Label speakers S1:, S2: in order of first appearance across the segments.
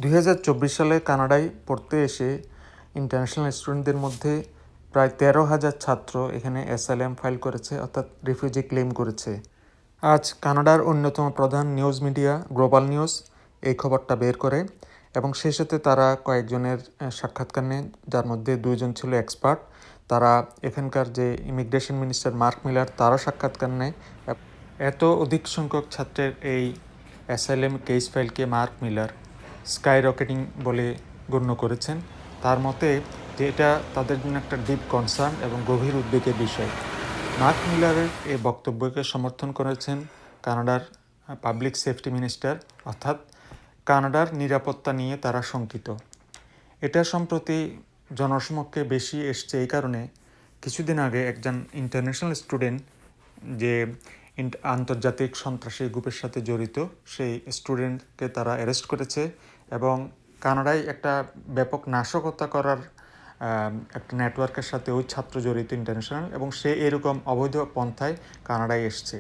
S1: 2024 সালে কানাডায় পড়তে এসে ইন্টারন্যাশনাল স্টুডেন্টদের মধ্যে প্রায় 13,000 ছাত্র এখানে অ্যাসাইলাম ফাইল করেছে, অর্থাৎ রিফিউজি ক্লেম করেছে। আজ কানাডার অন্যতম প্রধান নিউজ মিডিয়া গ্লোবাল নিউজ এই খবরটা বের করে এবং সেই সাথে তারা কয়েকজনের সাক্ষাৎকার নেন, যার মধ্যে 2জন ছিল এক্সপার্ট। তারা এখানকার যে ইমিগ্রেশন মিনিস্টার মার্ক মিলার তারও সাক্ষাৎকার নেয়। এত অধিক সংখ্যক ছাত্রের এই অ্যাসাইলাম কেস ফাইলকে মার্ক মিলার স্কাই রকেটিং বলে গণ্য করেছেন। তার মতে যে এটা তাদের জন্য একটা ডিপ কনসার্ন এবং গভীর উদ্বেগের বিষয়। মার্ক মিলারের এই বক্তব্যকে সমর্থন করেছেন কানাডার পাবলিক সেফটি মিনিস্টার, অর্থাৎ কানাডার নিরাপত্তা নিয়ে তারা শঙ্কিত। এটা সম্প্রতি জনসমক্ষে বেশি এসছে এই কারণে কিছুদিন আগে একজন ইন্টারন্যাশনাল স্টুডেন্ট যে আন্তর্জাতিক সন্ত্রাসী গ্রুপের সাথে জড়িত সেই স্টুডেন্টকে তারা অ্যারেস্ট করেছে এবং কানাডায় একটা ব্যাপক নাশকতা করার একটা নেটওয়ার্কের সাথে ওই ছাত্র জড়িত ইন্টারন্যাশনাল, এবং সে এরকম অবৈধ পন্থায় কানাডায় এসছে।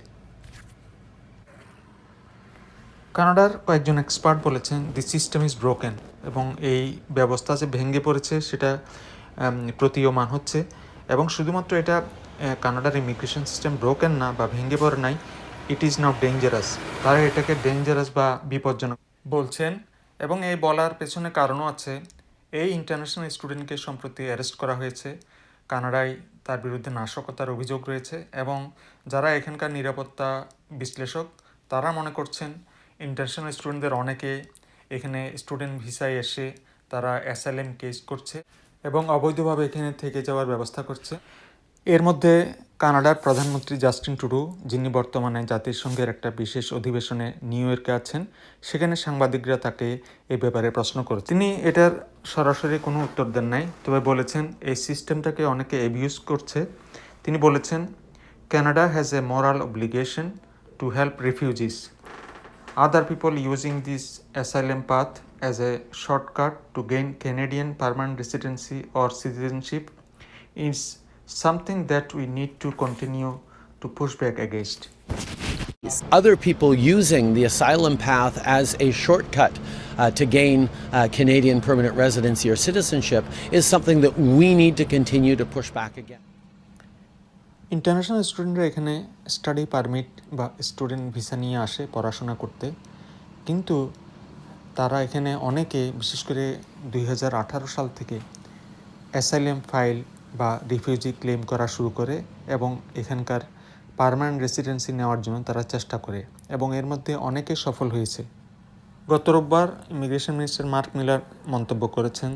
S1: কানাডার কয়েকজন এক্সপার্ট বলেছেন দি সিস্টেম ইজ ব্রোকেন, এবং এই ব্যবস্থা যে ভেঙে পড়েছে সেটা প্রতীয়মান হচ্ছে। এবং শুধুমাত্র এটা কানাডার ইমিগ্রেশন সিস্টেম ব্রোকেন না বা ভেঙে পড়ে নাই, ইট ইজ নট ডেঞ্জারাস। তারা এটাকে ডেঞ্জারাস বা বিপজ্জনক বলছেন, এবং এই বলার পেছনে কারণও আছে। এই ইন্টারন্যাশনাল স্টুডেন্টকে সম্প্রতি অ্যারেস্ট করা হয়েছে। কানাডায় তার বিরুদ্ধে নাশকতার অভিযোগ রয়েছে, এবং যারা এখানকার নিরাপত্তা বিশ্লেষক তারা মনে করছেন ইন্টারন্যাশনাল স্টুডেন্টদের অনেকে এখানে স্টুডেন্ট ভিসায় এসে তারা অ্যাসাইলাম কেস করছে এবং অবৈধভাবে এখানে থেকে যাওয়ার ব্যবস্থা করছে। এর মধ্যে কানাডার প্রধানমন্ত্রী জাস্টিন ট্রুডো, যিনি বর্তমানে জাতিসংঘের একটা বিশেষ অধিবেশনে নিউ ইয়র্কে আছেন, সেখানে সাংবাদিকরা তাকে এই ব্যাপারে প্রশ্ন করে তিনি এটার সরাসরি কোনো উত্তর দেন নাই, তবে বলেছেন এই সিস্টেমটাকে অনেকে অ্যাবিউজ করছে। তিনি বলেছেন, Canada has a moral obligation to help refugees. Other people using this asylum path as a shortcut to gain Canadian permanent residency or citizenship is something that we need to continue to push back against.
S2: Other people using the asylum path as a shortcut to gain Canadian permanent residency or citizenship is something that we need to continue to push back against.
S1: International স্টুডেন্টরা এখানে study permit বা student visa নিয়ে আসে পড়াশোনা করতে, কিন্তু তারা এখানে অনেকে বিশেষ করে 2018 সাল থেকে অ্যাসাইলাম ফাইল বা রিফিউজি ক্লেম করা শুরু করে এবং এখানকার পার্মানেন্ট রেসিডেন্সি নেওয়ার জন্য তারা চেষ্টা করে, এবং এর মধ্যে অনেকে সফল হয়েছে। গত রোববার ইমিগ্রেশন মিনিস্টার মার্ক মিলার মন্তব্য করেছেন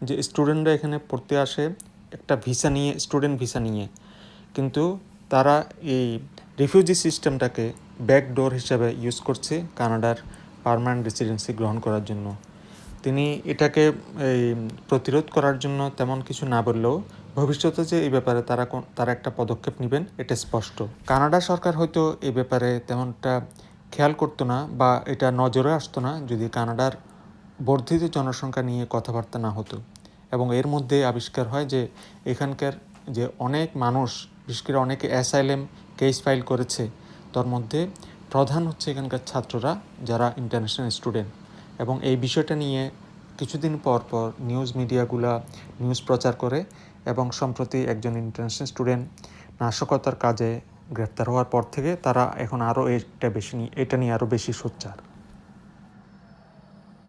S1: যে স্টুডেন্টরা এখানে পড়তে আসে একটা ভিসা নিয়ে, স্টুডেন্ট ভিসা নিয়ে, কিন্তু তারা এই রিফিউজি সিস্টেমটাকে ব্যাকডোর হিসাবে ইউজ করছে কানাডার পার্মানেন্ট রেসিডেন্সি গ্রহণ করার জন্য। তিনি এটাকে প্রতিরোধ করার জন্য তেমন কিছু না বললেও ভবিষ্যতে যে এই ব্যাপারে তারা একটা পদক্ষেপ নেবেন এটা স্পষ্ট। কানাডা সরকার হয়তো এই ব্যাপারে তেমনটা খেয়াল করতো না বা এটা নজরে আসতো না যদি কানাডার বর্ধিত জনসংখ্যা নিয়ে কথাবার্তা না হতো, এবং এর মধ্যে আবিষ্কার হয় যে এখানকার যে অনেক মানুষ, বিশেষ করে অনেকে অ্যাসাইলাম কেস ফাইল করেছে, তার মধ্যে প্রধান হচ্ছে এখানকার ছাত্ররা যারা ইন্টারন্যাশনাল স্টুডেন্ট। এবং এই বিষয়টা নিয়ে কিছুদিন পর পর নিউজ মিডিয়াগুলা নিউজ প্রচার করে, এবং সম্প্রতি একজন ইন্টারন্যাশনাল স্টুডেন্ট নাশকতার কাজে গ্রেপ্তার হওয়ার পর থেকে তারা এখন আরও এটা নিয়ে আরও বেশি সোচ্চার।